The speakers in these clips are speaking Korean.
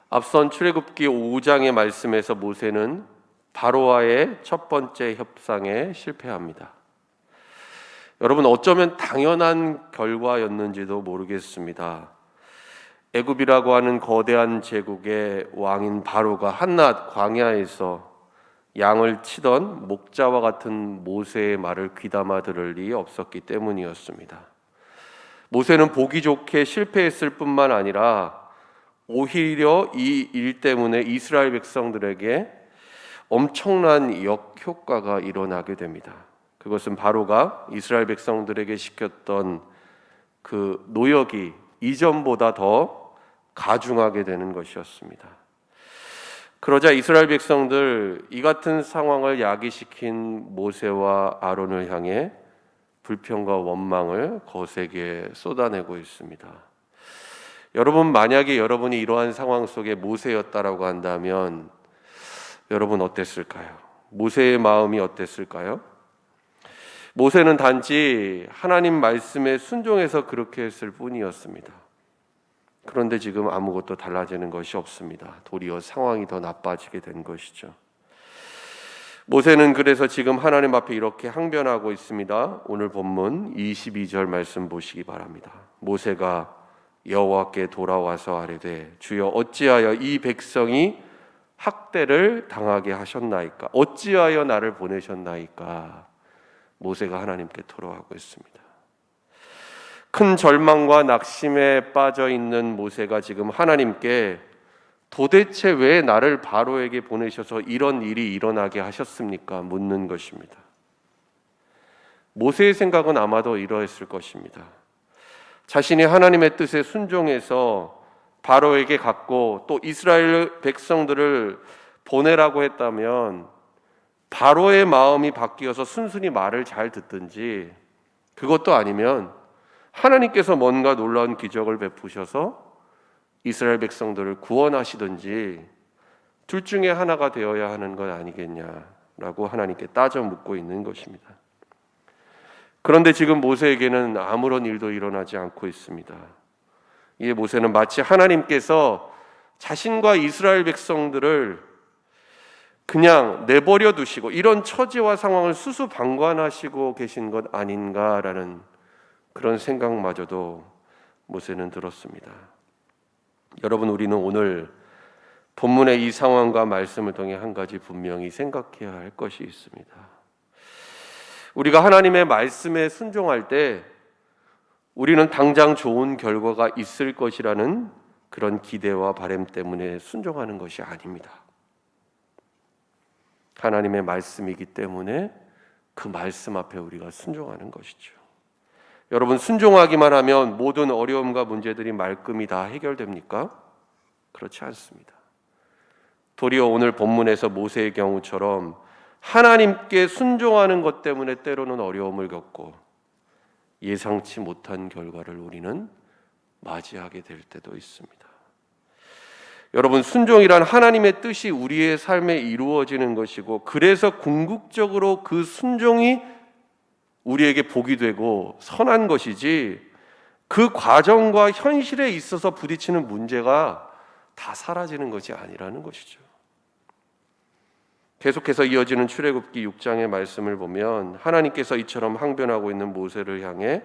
앞선 출애굽기 5장의 말씀에서 모세는 바로와의 첫 번째 협상에 실패합니다. 여러분, 어쩌면 당연한 결과였는지도 모르겠습니다. 애굽이라고 하는 거대한 제국의 왕인 바로가 한낱 광야에서 양을 치던 목자와 같은 모세의 말을 귀담아 들을 리 없었기 때문이었습니다. 모세는 보기 좋게 실패했을 뿐만 아니라 오히려 이 일 때문에 이스라엘 백성들에게 엄청난 역효과가 일어나게 됩니다. 그것은 바로가 이스라엘 백성들에게 시켰던 그 노역이 이전보다 더 가중하게 되는 것이었습니다. 그러자 이스라엘 백성들, 이 같은 상황을 야기시킨 모세와 아론을 향해 불평과 원망을 거세게 쏟아내고 있습니다. 여러분, 만약에 여러분이 이러한 상황 속에 모세였다라고 한다면 여러분 어땠을까요? 모세의 마음이 어땠을까요? 모세는 단지 하나님 말씀에 순종해서 그렇게 했을 뿐이었습니다. 그런데 지금 아무것도 달라지는 것이 없습니다. 도리어 상황이 더 나빠지게 된 것이죠. 모세는 그래서 지금 하나님 앞에 이렇게 항변하고 있습니다. 오늘 본문 22절 말씀 보시기 바랍니다. 모세가 여호와께 돌아와서 아뢰되 주여 어찌하여 이 백성이 학대를 당하게 하셨나이까? 어찌하여 나를 보내셨나이까? 모세가 하나님께 토로하고 있습니다. 큰 절망과 낙심에 빠져 있는 모세가 지금 하나님께 도대체 왜 나를 바로에게 보내셔서 이런 일이 일어나게 하셨습니까? 묻는 것입니다. 모세의 생각은 아마도 이러했을 것입니다. 자신이 하나님의 뜻에 순종해서 바로에게 갔고 또 이스라엘 백성들을 보내라고 했다면 바로의 마음이 바뀌어서 순순히 말을 잘 듣든지, 그것도 아니면 하나님께서 뭔가 놀라운 기적을 베푸셔서 이스라엘 백성들을 구원하시든지 둘 중에 하나가 되어야 하는 것 아니겠냐라고 하나님께 따져 묻고 있는 것입니다. 그런데 지금 모세에게는 아무런 일도 일어나지 않고 있습니다. 이에 모세는 마치 하나님께서 자신과 이스라엘 백성들을 그냥 내버려 두시고 이런 처지와 상황을 수수방관하시고 계신 것 아닌가라는 그런 생각마저도 모세는 들었습니다. 여러분, 우리는 오늘 본문의 이 상황과 말씀을 통해 한 가지 분명히 생각해야 할 것이 있습니다. 우리가 하나님의 말씀에 순종할 때 우리는 당장 좋은 결과가 있을 것이라는 그런 기대와 바람 때문에 순종하는 것이 아닙니다. 하나님의 말씀이기 때문에 그 말씀 앞에 우리가 순종하는 것이죠. 여러분, 순종하기만 하면 모든 어려움과 문제들이 말끔히 다 해결됩니까? 그렇지 않습니다. 도리어 오늘 본문에서 모세의 경우처럼 하나님께 순종하는 것 때문에 때로는 어려움을 겪고 예상치 못한 결과를 우리는 맞이하게 될 때도 있습니다. 여러분, 순종이란 하나님의 뜻이 우리의 삶에 이루어지는 것이고, 그래서 궁극적으로 그 순종이 우리에게 복이 되고 선한 것이지, 그 과정과 현실에 있어서 부딪히는 문제가 다 사라지는 것이 아니라는 것이죠. 계속해서 이어지는 출애굽기 6장의 말씀을 보면 하나님께서 이처럼 항변하고 있는 모세를 향해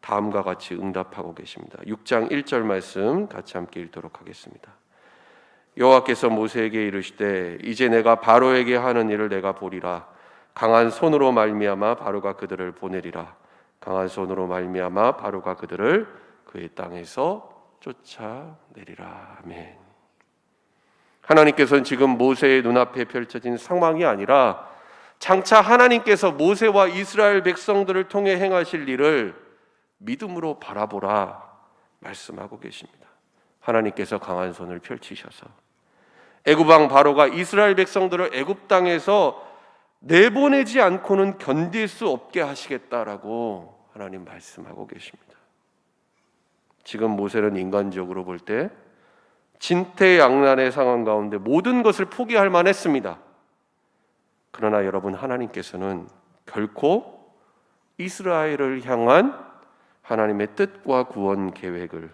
다음과 같이 응답하고 계십니다. 6장 1절 말씀 같이 함께 읽도록 하겠습니다. 여호와께서 모세에게 이르시되 이제 내가 바로에게 하는 일을 내가 보리라. 강한 손으로 말미암아 바로가 그들을 보내리라. 강한 손으로 말미암아 바로가 그들을 그의 땅에서 쫓아내리라. 아멘. 하나님께서는 지금 모세의 눈앞에 펼쳐진 상황이 아니라 장차 하나님께서 모세와 이스라엘 백성들을 통해 행하실 일을 믿음으로 바라보라 말씀하고 계십니다. 하나님께서 강한 손을 펼치셔서 애굽 왕 바로가 이스라엘 백성들을 애굽 땅에서 내보내지 않고는 견딜 수 없게 하시겠다라고 하나님 말씀하고 계십니다. 지금 모세는 인간적으로 볼 때 진퇴양난의 상황 가운데 모든 것을 포기할 만했습니다. 그러나 여러분, 하나님께서는 결코 이스라엘을 향한 하나님의 뜻과 구원 계획을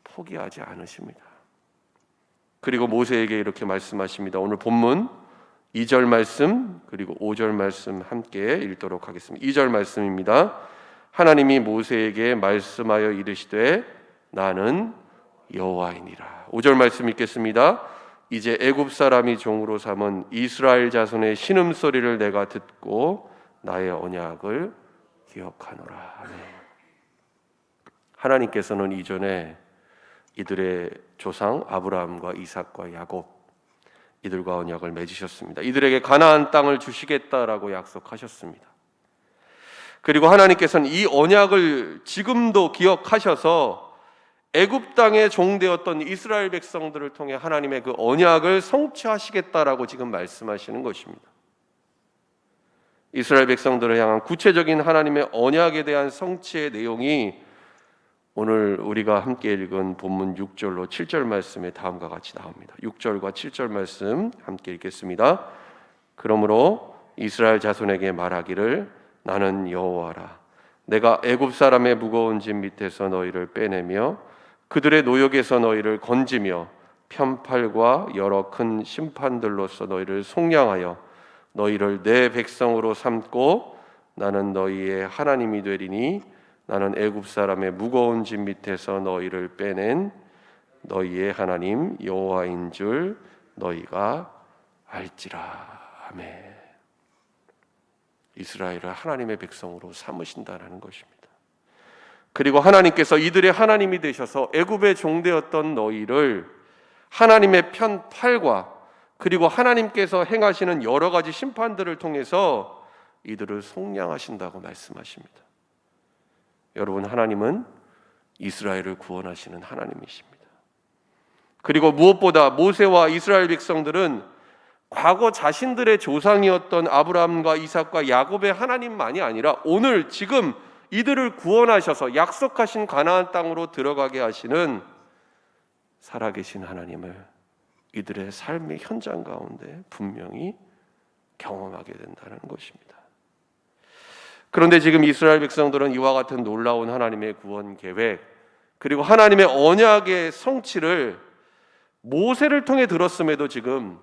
포기하지 않으십니다. 그리고 모세에게 이렇게 말씀하십니다. 오늘 본문 2절 말씀 그리고 5절 말씀 함께 읽도록 하겠습니다. 2절 말씀입니다. 하나님이 모세에게 말씀하여 이르시되 나는 여호와이니라. 5절 말씀 읽겠습니다. 이제 애굽 사람이 종으로 삼은 이스라엘 자손의 신음소리를 내가 듣고 나의 언약을 기억하노라. 아멘. 하나님께서는 이전에 이들의 조상 아브라함과 이삭과 야곱 이들과 언약을 맺으셨습니다. 이들에게 가나안 땅을 주시겠다라고 약속하셨습니다. 그리고 하나님께서는 이 언약을 지금도 기억하셔서 애굽 땅에 종되었던 이스라엘 백성들을 통해 하나님의 그 언약을 성취하시겠다라고 지금 말씀하시는 것입니다. 이스라엘 백성들을 향한 구체적인 하나님의 언약에 대한 성취의 내용이 오늘 우리가 함께 읽은 본문 6절로 7절 말씀에 다음과 같이 나옵니다. 6절과 7절 말씀 함께 읽겠습니다. 그러므로 이스라엘 자손에게 말하기를 나는 여호와라. 내가 애굽 사람의 무거운 짐 밑에서 너희를 빼내며 그들의 노역에서 너희를 건지며 편팔과 여러 큰 심판들로서 너희를 속량하여 너희를 내 백성으로 삼고 나는 너희의 하나님이 되리니 나는 애굽 사람의 무거운 짐 밑에서 너희를 빼낸 너희의 하나님 여호와인 줄 너희가 알지라. 아멘. 이스라엘을 하나님의 백성으로 삼으신다라는 것입니다. 그리고 하나님께서 이들의 하나님이 되셔서 애굽의 종되었던 너희를 하나님의 편팔과 그리고 하나님께서 행하시는 여러 가지 심판들을 통해서 이들을 속량하신다고 말씀하십니다. 여러분, 하나님은 이스라엘을 구원하시는 하나님이십니다. 그리고 무엇보다 모세와 이스라엘 백성들은 과거 자신들의 조상이었던 아브라함과 이삭과 야곱의 하나님만이 아니라 오늘 지금 이들을 구원하셔서 약속하신 가나안 땅으로 들어가게 하시는 살아계신 하나님을 이들의 삶의 현장 가운데 분명히 경험하게 된다는 것입니다. 그런데 지금 이스라엘 백성들은 이와 같은 놀라운 하나님의 구원 계획 그리고 하나님의 언약의 성취를 모세를 통해 들었음에도 지금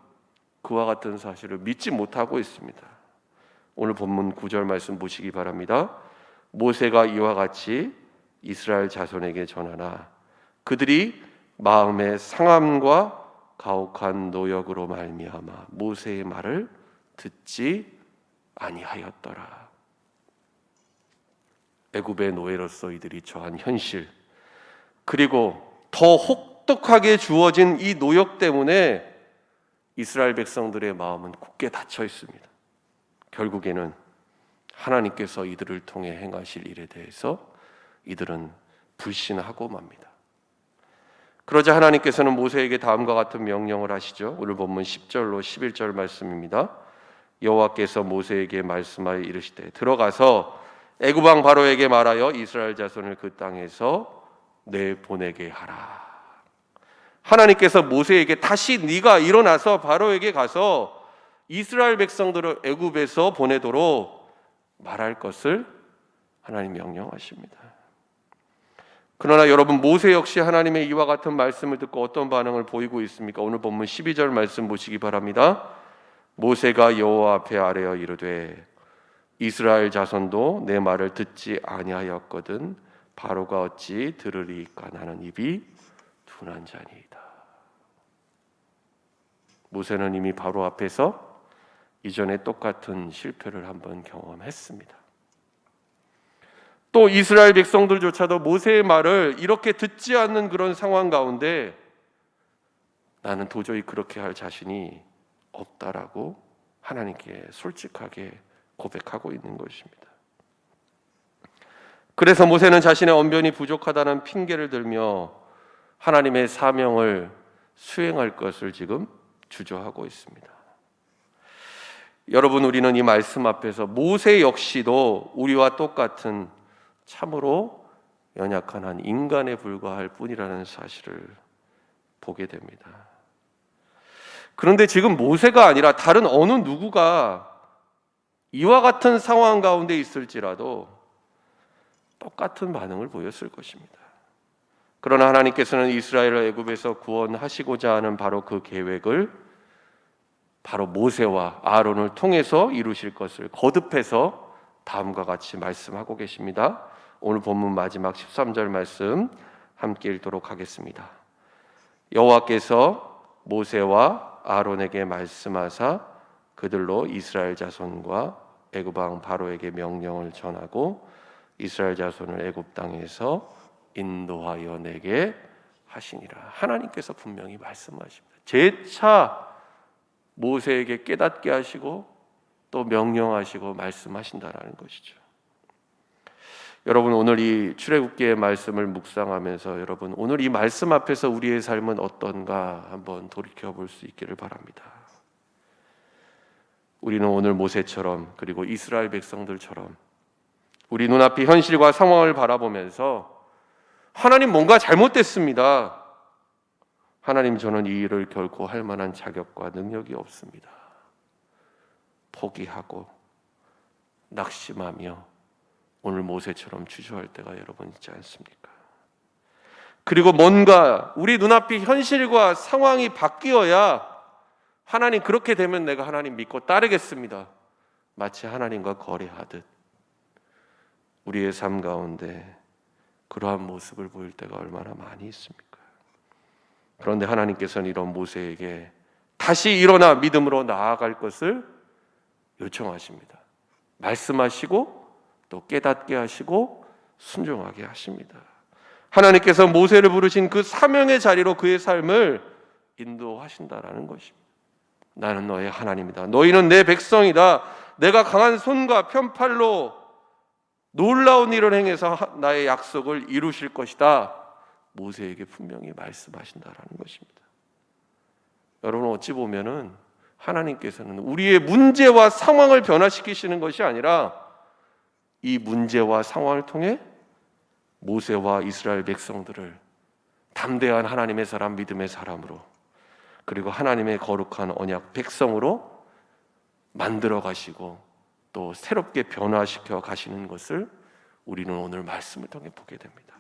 그와 같은 사실을 믿지 못하고 있습니다. 오늘 본문 9절 말씀 보시기 바랍니다. 모세가 이와 같이 이스라엘 자손에게 전하나 그들이 마음의 상함과 가혹한 노역으로 말미암아 모세의 말을 듣지 아니하였더라. 애굽의 노예로서 이들이 처한 현실 그리고 더 혹독하게 주어진 이 노역 때문에 이스라엘 백성들의 마음은 굳게 닫혀 있습니다. 결국에는 하나님께서 이들을 통해 행하실 일에 대해서 이들은 불신하고 맙니다. 그러자 하나님께서는 모세에게 다음과 같은 명령을 하시죠. 오늘 본문 10절로 11절 말씀입니다. 여호와께서 모세에게 말씀하여 이르시되 들어가서 애굽 왕 바로에게 말하여 이스라엘 자손을 그 땅에서 내보내게 하라. 하나님께서 모세에게 다시 네가 일어나서 바로에게 가서 이스라엘 백성들을 애굽에서 보내도록 말할 것을 하나님 명령하십니다. 그러나 여러분, 모세 역시 하나님의 이와 같은 말씀을 듣고 어떤 반응을 보이고 있습니까? 오늘 본문 12절 말씀 보시기 바랍니다. 모세가 여호와 앞에 아뢰어 이르되 이스라엘 자손도 내 말을 듣지 아니하였거든 바로가 어찌 들으리까 나는 입이 둔한 자니이다. 모세는 이미 바로 앞에서 이전에 똑같은 실패를 한번 경험했습니다. 또 이스라엘 백성들조차도 모세의 말을 이렇게 듣지 않는 그런 상황 가운데 나는 도저히 그렇게 할 자신이 없다라고 하나님께 솔직하게 고백하고 있는 것입니다. 그래서 모세는 자신의 언변이 부족하다는 핑계를 들며 하나님의 사명을 수행할 것을 지금 주저하고 있습니다. 여러분, 우리는 이 말씀 앞에서 모세 역시도 우리와 똑같은 참으로 연약한 한 인간에 불과할 뿐이라는 사실을 보게 됩니다. 그런데 지금 모세가 아니라 다른 어느 누구가 이와 같은 상황 가운데 있을지라도 똑같은 반응을 보였을 것입니다. 그러나 하나님께서는 이스라엘을 애굽에서 구원하시고자 하는 바로 그 계획을 바로 모세와 아론을 통해서 이루실 것을 거듭해서 다음과 같이 말씀하고 계십니다. 오늘 본문 마지막 13절 말씀 함께 읽도록 하겠습니다. 여호와께서 모세와 아론에게 말씀하사 그들로 이스라엘 자손과 애굽 왕 바로에게 명령을 전하고 이스라엘 자손을 애굽 땅에서 인도하여 내게 하시니라. 하나님께서 분명히 말씀하십니다. 재차 모세에게 깨닫게 하시고 또 명령하시고 말씀하신다라는 것이죠. 여러분, 오늘 이 출애굽기의 말씀을 묵상하면서 여러분, 오늘 이 말씀 앞에서 우리의 삶은 어떤가 한번 돌이켜 볼 수 있기를 바랍니다. 우리는 오늘 모세처럼 그리고 이스라엘 백성들처럼 우리 눈앞의 현실과 상황을 바라보면서 하나님 뭔가 잘못됐습니다. 하나님, 저는 이 일을 결코 할 만한 자격과 능력이 없습니다. 포기하고 낙심하며 오늘 모세처럼 주저할 때가 여러분 있지 않습니까? 그리고 뭔가 우리 눈앞의 현실과 상황이 바뀌어야 하나님, 그렇게 되면 내가 하나님 믿고 따르겠습니다. 마치 하나님과 거래하듯 우리의 삶 가운데 그러한 모습을 보일 때가 얼마나 많이 있습니까? 그런데 하나님께서는 이런 모세에게 다시 일어나 믿음으로 나아갈 것을 요청하십니다. 말씀하시고 또 깨닫게 하시고 순종하게 하십니다. 하나님께서 모세를 부르신 그 사명의 자리로 그의 삶을 인도하신다라는 것입니다. 나는 너의 하나님이다. 너희는 내 백성이다. 내가 강한 손과 편팔로 놀라운 일을 행해서 나의 약속을 이루실 것이다. 모세에게 분명히 말씀하신다라는 것입니다. 여러분, 어찌 보면은 하나님께서는 우리의 문제와 상황을 변화시키시는 것이 아니라 이 문제와 상황을 통해 모세와 이스라엘 백성들을 담대한 하나님의 사람, 믿음의 사람으로, 그리고 하나님의 거룩한 언약 백성으로 만들어 가시고 또 새롭게 변화시켜 가시는 것을 우리는 오늘 말씀을 통해 보게 됩니다.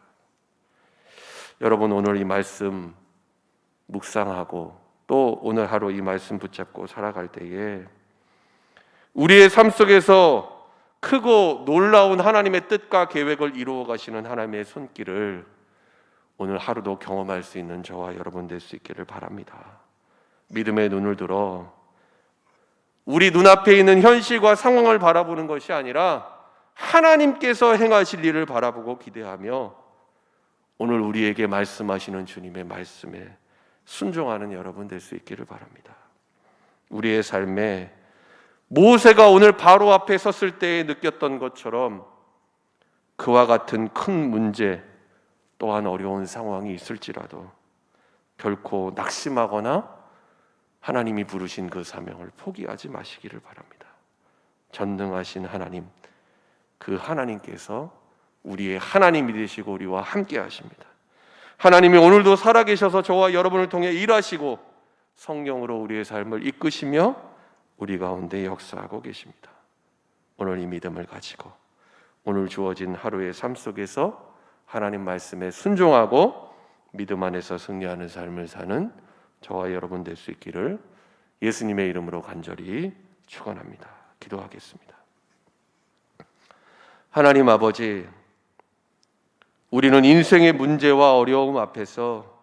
여러분, 오늘 이 말씀 묵상하고 또 오늘 하루 이 말씀 붙잡고 살아갈 때에 우리의 삶 속에서 크고 놀라운 하나님의 뜻과 계획을 이루어 가시는 하나님의 손길을 오늘 하루도 경험할 수 있는 저와 여러분 될 수 있기를 바랍니다. 믿음의 눈을 들어 우리 눈앞에 있는 현실과 상황을 바라보는 것이 아니라 하나님께서 행하실 일을 바라보고 기대하며 오늘 우리에게 말씀하시는 주님의 말씀에 순종하는 여러분 될 수 있기를 바랍니다. 우리의 삶에 모세가 오늘 바로 앞에 섰을 때에 느꼈던 것처럼 그와 같은 큰 문제 또한 어려운 상황이 있을지라도 결코 낙심하거나 하나님이 부르신 그 사명을 포기하지 마시기를 바랍니다. 전능하신 하나님, 그 하나님께서 우리의 하나님이 되시고 우리와 함께 하십니다. 하나님이 오늘도 살아계셔서 저와 여러분을 통해 일하시고 성령으로 우리의 삶을 이끄시며 우리 가운데 역사하고 계십니다. 오늘 이 믿음을 가지고 오늘 주어진 하루의 삶 속에서 하나님 말씀에 순종하고 믿음 안에서 승리하는 삶을 사는 저와 여러분 될 수 있기를 예수님의 이름으로 간절히 축원합니다. 기도하겠습니다. 하나님 아버지, 우리는 인생의 문제와 어려움 앞에서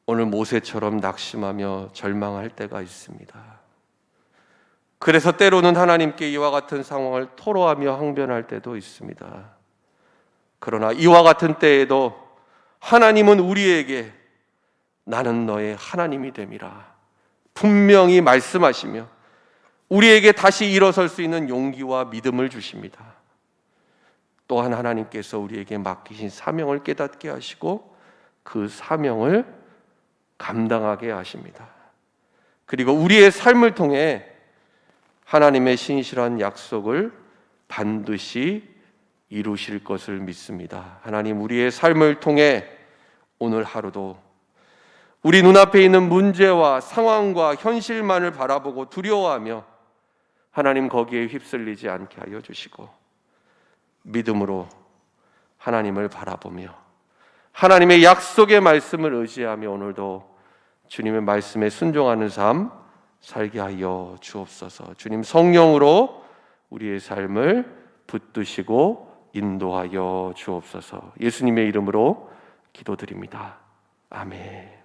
오늘 모세처럼 낙심하며 절망할 때가 있습니다. 그래서 때로는 하나님께 이와 같은 상황을 토로하며 항변할 때도 있습니다. 그러나 이와 같은 때에도 하나님은 우리에게 나는 너의 하나님이 됨이라 분명히 말씀하시며 우리에게 다시 일어설 수 있는 용기와 믿음을 주십니다. 또한 하나님께서 우리에게 맡기신 사명을 깨닫게 하시고 그 사명을 감당하게 하십니다. 그리고 우리의 삶을 통해 하나님의 신실한 약속을 반드시 이루실 것을 믿습니다. 하나님, 우리의 삶을 통해 오늘 하루도 우리 눈앞에 있는 문제와 상황과 현실만을 바라보고 두려워하며 하나님 거기에 휩쓸리지 않게 하여 주시고 믿음으로 하나님을 바라보며 하나님의 약속의 말씀을 의지하며 오늘도 주님의 말씀에 순종하는 삶 살게 하여 주옵소서. 주님 성령으로 우리의 삶을 붙드시고 인도하여 주옵소서. 예수님의 이름으로 기도드립니다. 아멘.